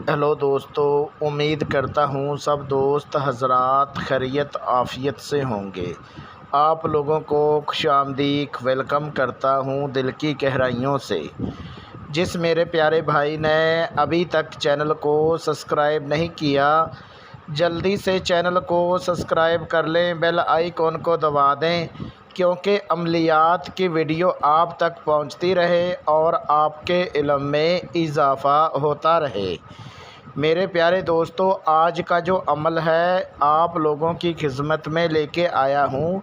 Hello दोस्तों, उम्मीद करता हूँ सब दोस्त हजरात खैरियत आफ़ियत से होंगे। आप लोगों को खुशामदीद वेलकम करता हूँ दिल की गहराइयों से। जिस मेरे प्यारे भाई ने अभी तक चैनल को सब्सक्राइब नहीं किया, जल्दी से चैनल को सब्सक्राइब कर लें, बेल आइकॉन को दबा दें, क्योंकि अमलियात की वीडियो आप तक पहुंचती रहे और आपके इल्म में इजाफ़ा होता रहे। मेरे प्यारे दोस्तों, आज का जो अमल है आप लोगों की खिदमत में लेके आया हूँ।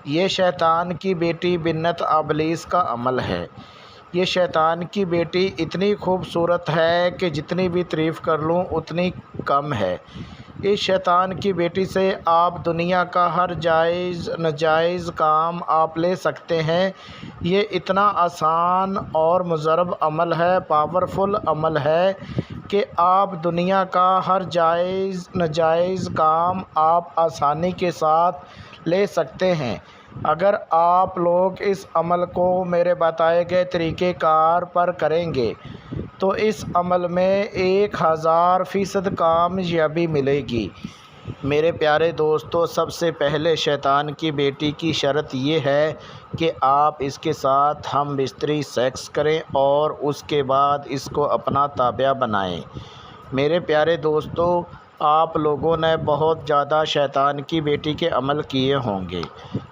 ये शैतान की बेटी बिन्नत अबलीस का अमल है। ये शैतान की बेटी इतनी खूबसूरत है कि जितनी भी तारीफ़ कर लूँ उतनी कम है। इस शैतान की बेटी से आप दुनिया का हर जायज़ नाजायज़ काम आप ले सकते हैं। ये इतना आसान और मुजरब अमल है, पावरफुल अमल है कि आप दुनिया का हर जायज़ नाजायज़ काम आप आसानी के साथ ले सकते हैं। अगर आप लोग इस अमल को मेरे बताए गए तरीक़ेकार पर करेंगे तो इस अमल में 1000% कामयाबी मिलेगी। मेरे प्यारे दोस्तों, सबसे पहले शैतान की बेटी की शर्त ये है कि आप इसके साथ हम बिस्तरी सेक्स करें और उसके बाद इसको अपना ताबिया बनाएं। मेरे प्यारे दोस्तों, आप लोगों ने बहुत ज़्यादा शैतान की बेटी के अमल किए होंगे,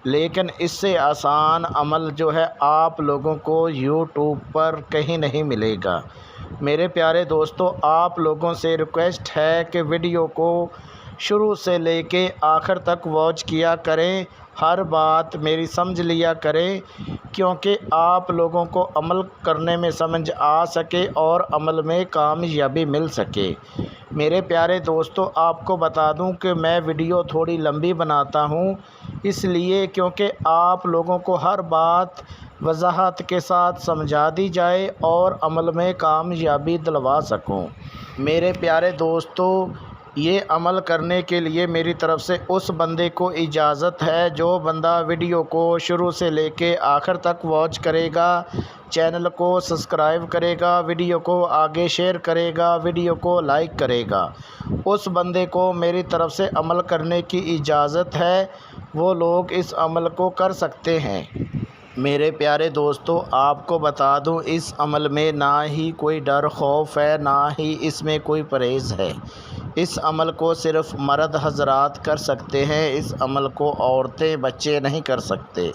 लेकिन इससे आसान अमल जो है आप लोगों को यूट्यूब पर कहीं नहीं मिलेगा। मेरे प्यारे दोस्तों, आप लोगों से रिक्वेस्ट है कि वीडियो को शुरू से लेके आखिर तक वॉच किया करें, हर बात मेरी समझ लिया करें, क्योंकि आप लोगों को अमल करने में समझ आ सके और अमल में कामयाबी मिल सके। मेरे प्यारे दोस्तों, आपको बता दूं कि मैं वीडियो थोड़ी लंबी बनाता हूं, इसलिए क्योंकि आप लोगों को हर बात वजाहत के साथ समझा दी जाए और अमल में कामयाबी दिलवा सकूं। मेरे प्यारे दोस्तों, ये अमल करने के लिए मेरी तरफ़ से उस बंदे को इजाज़त है जो बंदा वीडियो को शुरू से लेके आखिर तक वॉच करेगा, चैनल को सब्सक्राइब करेगा, वीडियो को आगे शेयर करेगा, वीडियो को लाइक करेगा। उस बंदे को मेरी तरफ़ से अमल करने की इजाज़त है, वो लोग इस अमल को कर सकते हैं। मेरे प्यारे दोस्तों, आपको बता दूं, इस अमल में ना ही कोई डर खौफ है, ना ही इसमें कोई परहेज़ है। इस अमल को सिर्फ़ मर्द हजरात कर सकते हैं, इस अमल को औरतें बच्चे नहीं कर सकते,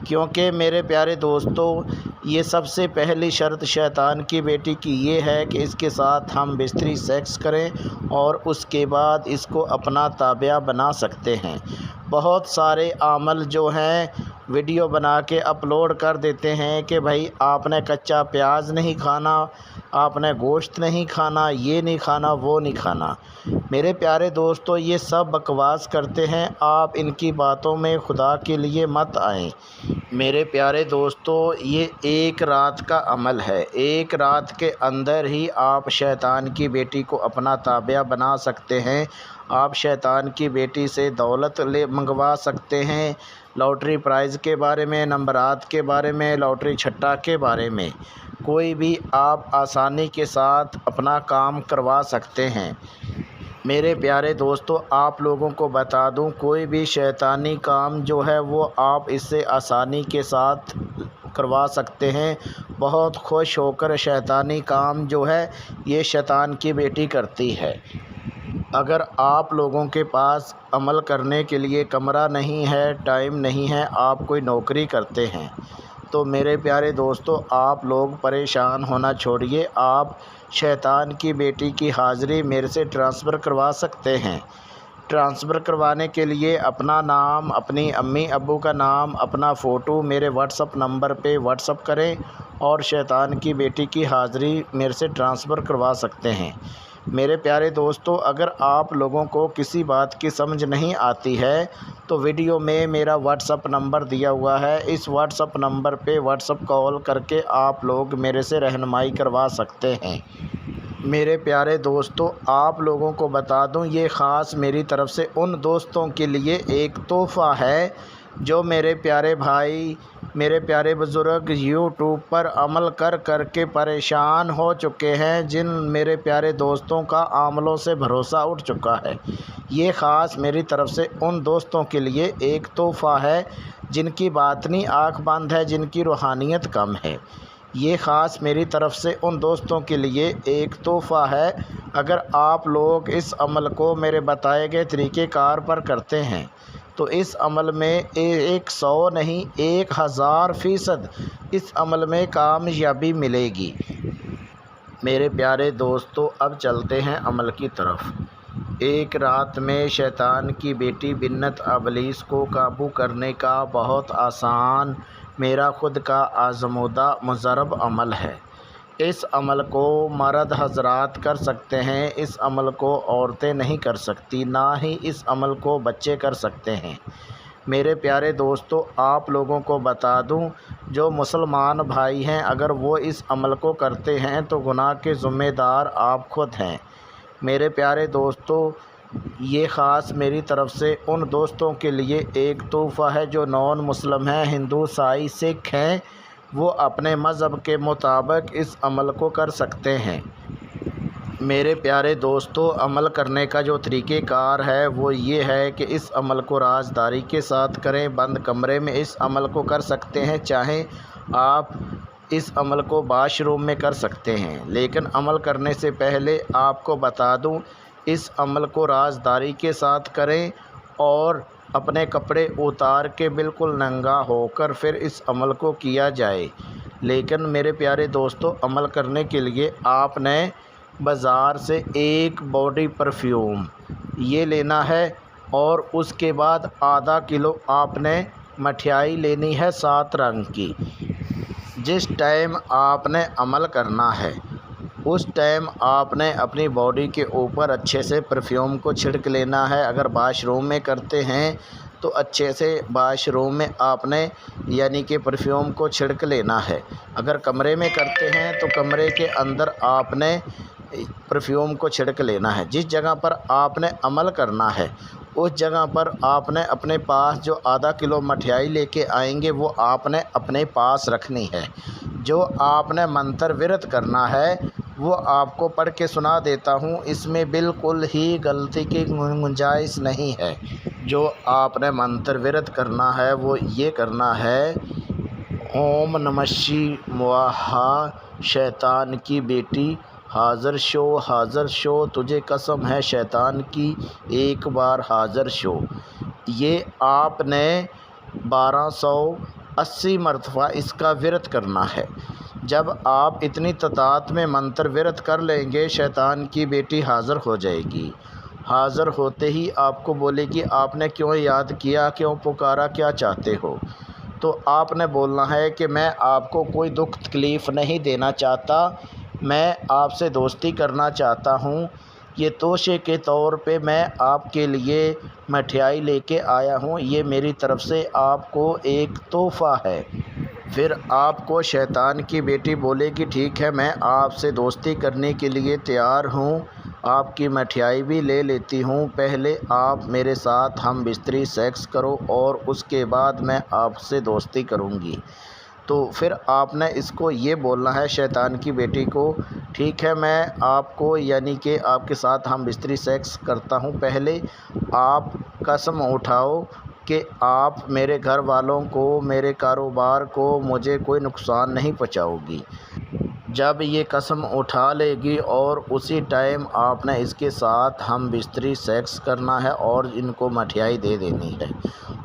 क्योंकि मेरे प्यारे दोस्तों, ये सबसे पहली शर्त शैतान की बेटी की ये है कि इसके साथ हम बिस्तरी सेक्स करें और उसके बाद इसको अपना ताबिया बना सकते हैं। बहुत सारे अमल जो हैं वीडियो बना के अपलोड कर देते हैं कि भाई आपने कच्चा प्याज नहीं खाना, आपने गोश्त नहीं खाना, ये नहीं खाना, वो नहीं खाना। मेरे प्यारे दोस्तों, ये सब बकवास करते हैं, आप इनकी बातों में खुदा के लिए मत आएं। मेरे प्यारे दोस्तों, ये एक रात का अमल है, एक रात के अंदर ही आप शैतान की बेटी को अपना ताबिया बना सकते हैं। आप शैतान की बेटी से दौलत मंगवा सकते हैं, लॉटरी प्राइज़ के बारे में, नंबरात के बारे में, लॉटरी छट्टा के बारे में, कोई भी आप आसानी के साथ अपना काम करवा सकते हैं। मेरे प्यारे दोस्तों, आप लोगों को बता दूं, कोई भी शैतानी काम जो है वो आप इससे आसानी के साथ करवा सकते हैं। बहुत खुश होकर शैतानी काम जो है ये शैतान की बेटी करती है। अगर आप लोगों के पास अमल करने के लिए कमरा नहीं है, टाइम नहीं है, आप कोई नौकरी करते हैं, तो मेरे प्यारे दोस्तों, आप लोग परेशान होना छोड़िए, आप शैतान की बेटी की हाज़िरी मेरे से ट्रांसफ़र करवा सकते हैं। ट्रांसफ़र करवाने के लिए अपना नाम, अपनी अम्मी अब्बू का नाम, अपना फ़ोटो मेरे व्हाट्सअप नंबर पे व्हाट्सअप करें और शैतान की बेटी की हाज़िरी मेरे से ट्रांसफ़र करवा सकते हैं। मेरे प्यारे दोस्तों, अगर आप लोगों को किसी बात की समझ नहीं आती है तो वीडियो में मेरा व्हाट्सअप नंबर दिया हुआ है, इस व्हाट्सअप नंबर पे व्हाट्सअप कॉल करके आप लोग मेरे से रहनुमाई करवा सकते हैं। मेरे प्यारे दोस्तों, आप लोगों को बता दूं, ये ख़ास मेरी तरफ़ से उन दोस्तों के लिए एक तोहफ़ा है जो मेरे प्यारे भाई میرے پیارے بزرگ یوٹیوب پر عمل کر کے پریشان ہو چکے ہیں، جن میرے پیارے دوستوں کا عملوں سے بھروسہ اٹھ چکا ہے۔ یہ خاص میری طرف سے ان دوستوں کے لیے ایک تحفہ ہے جن کی باطنی آنکھ بند ہے، جن کی روحانیت کم ہے۔ یہ خاص میری طرف سے ان دوستوں کے لیے ایک تحفہ ہے۔ اگر آپ لوگ اس عمل کو میرے بتائے گئے طریقہ کار پر کرتے ہیں تو اس عمل میں 100 نہیں 1000% اس عمل میں کامیابی ملے گی۔ میرے پیارے دوستو، اب چلتے ہیں عمل کی طرف۔ ایک رات میں شیطان کی بیٹی بنت ابلیس کو قابو کرنے کا بہت آسان، میرا خود کا آزمودہ مجرب عمل ہے۔ اس عمل کو مرد حضرات کر سکتے ہیں، اس عمل کو عورتیں نہیں کر سکتی، نہ ہی اس عمل کو بچے کر سکتے ہیں۔ میرے پیارے دوستو، آپ لوگوں کو بتا دوں، جو مسلمان بھائی ہیں اگر وہ اس عمل کو کرتے ہیں تو گناہ کے ذمہ دار آپ خود ہیں۔ میرے پیارے دوستو، یہ خاص میری طرف سے ان دوستوں کے لیے ایک تحفہ ہے جو نان مسلم ہیں، ہندو، عیسائی، سکھ ہیں، وہ اپنے مذہب کے مطابق اس عمل کو کر سکتے ہیں۔ میرے پیارے دوستو، عمل کرنے کا جو طریقہ کار ہے وہ یہ ہے کہ اس عمل کو رازداری کے ساتھ کریں، بند کمرے میں اس عمل کو کر سکتے ہیں، چاہے آپ اس عمل کو واش روم میں کر سکتے ہیں، لیکن عمل کرنے سے پہلے آپ کو بتا دوں، اس عمل کو رازداری کے ساتھ کریں اور اپنے کپڑے اتار کے بالکل ننگا ہو کر پھر اس عمل کو کیا جائے۔ لیکن میرے پیارے دوستو، عمل کرنے کے لیے آپ نے بازار سے ایک باڈی پرفیوم یہ لینا ہے اور اس کے بعد آدھا کلو آپ نے مٹھائی لینی ہے 7 رنگ کی۔ جس ٹائم آپ نے عمل کرنا ہے اس ٹائم آپ نے اپنی باڈی کے اوپر اچھے سے پرفیوم کو چھڑک لینا ہے۔ اگر واش روم میں کرتے ہیں تو اچھے سے واش روم میں آپ نے یعنی کہ پرفیوم کو چھڑک لینا ہے۔ اگر کمرے میں کرتے ہیں تو کمرے کے اندر آپ نے پرفیوم کو چھڑک لینا ہے۔ جس جگہ پر آپ نے عمل کرنا ہے اس جگہ پر آپ نے اپنے پاس جو آدھا کلو مٹھائی لے کے آئیں گے وہ آپ نے اپنے پاس رکھنی ہے۔ جو آپ نے منتر ورد کرنا ہے وہ آپ کو پڑھ کے سنا دیتا ہوں، اس میں بالکل ہی غلطی کی گنجائش نہیں ہے۔ جو آپ نے منتر ورد کرنا ہے وہ یہ کرنا ہے: اوم نمہ شیواہا، شیطان کی بیٹی حاضر شو، حاضر شو، تجھے قسم ہے شیطان کی، ایک بار حاضر شو۔ یہ آپ نے 1280 مرتبہ اس کا ورد کرنا ہے۔ جب آپ اتنی تعداد میں منتر ورد کر لیں گے شیطان کی بیٹی حاضر ہو جائے گی۔ حاضر ہوتے ہی آپ کو بولے گی آپ نے کیوں یاد کیا، کیوں پکارا، کیا چاہتے ہو؟ تو آپ نے بولنا ہے کہ میں آپ کو کوئی دکھ تکلیف نہیں دینا چاہتا، میں آپ سے دوستی کرنا چاہتا ہوں، یہ توشے کے طور پہ میں آپ کے لیے مٹھائی لے کے آیا ہوں، یہ میری طرف سے آپ کو ایک تحفہ ہے۔ پھر آپ کو شیطان کی بیٹی بولے گی ٹھیک ہے میں آپ سے دوستی کرنے کے لیے تیار ہوں، آپ کی مٹھائی بھی لے لیتی ہوں، پہلے آپ میرے ساتھ ہم بستری سیکس کرو اور اس کے بعد میں آپ سے دوستی کروں گی۔ تو پھر آپ نے اس کو یہ بولنا ہے شیطان کی بیٹی کو، ٹھیک ہے میں آپ کو یعنی کہ آپ کے ساتھ ہم بستری سیکس کرتا ہوں، پہلے آپ قسم اٹھاؤ کہ آپ میرے گھر والوں کو، میرے کاروبار کو، مجھے کوئی نقصان نہیں پہنچاؤ گی۔ جب یہ قسم اٹھا لے گی اور اسی ٹائم آپ نے اس کے ساتھ ہم بستری سیکس کرنا ہے اور ان کو مٹھائی دے دینی ہے،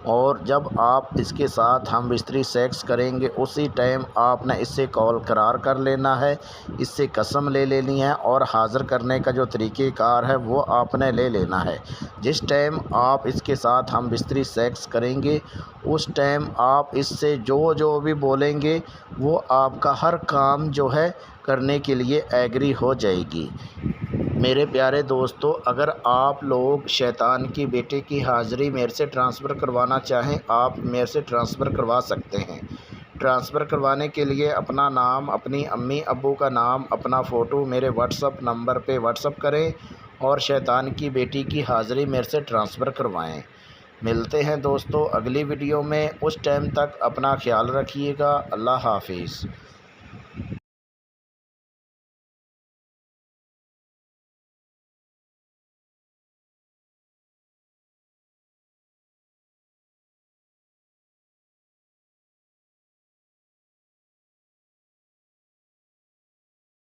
اور جب آپ اس کے ساتھ ہم بستری سیکس کریں گے اسی ٹائم آپ نے اس سے قول قرار کر لینا ہے، اس سے قسم لے لینی ہے اور حاضر کرنے کا جو طریقہ کار ہے وہ آپ نے لے لینا ہے۔ جس ٹائم آپ اس کے ساتھ ہم بستری سیکس کریں گے اس ٹائم آپ اس سے جو بھی بولیں گے وہ آپ کا ہر کام جو ہے کرنے کے لیے ایگری ہو جائے گی۔ میرے پیارے دوستو، اگر آپ لوگ شیطان کی بیٹی کی حاضری میرے سے ٹرانسفر کروانا چاہیں آپ میرے سے ٹرانسفر کروا سکتے ہیں۔ ٹرانسفر کروانے کے لیے اپنا نام، اپنی امی ابو کا نام، اپنا فوٹو میرے واٹس اپ نمبر پہ واٹس اپ کریں اور شیطان کی بیٹی کی حاضری میرے سے ٹرانسفر کروائیں۔ ملتے ہیں دوستو اگلی ویڈیو میں، اس ٹائم تک اپنا خیال رکھیے گا۔ اللہ حافظ۔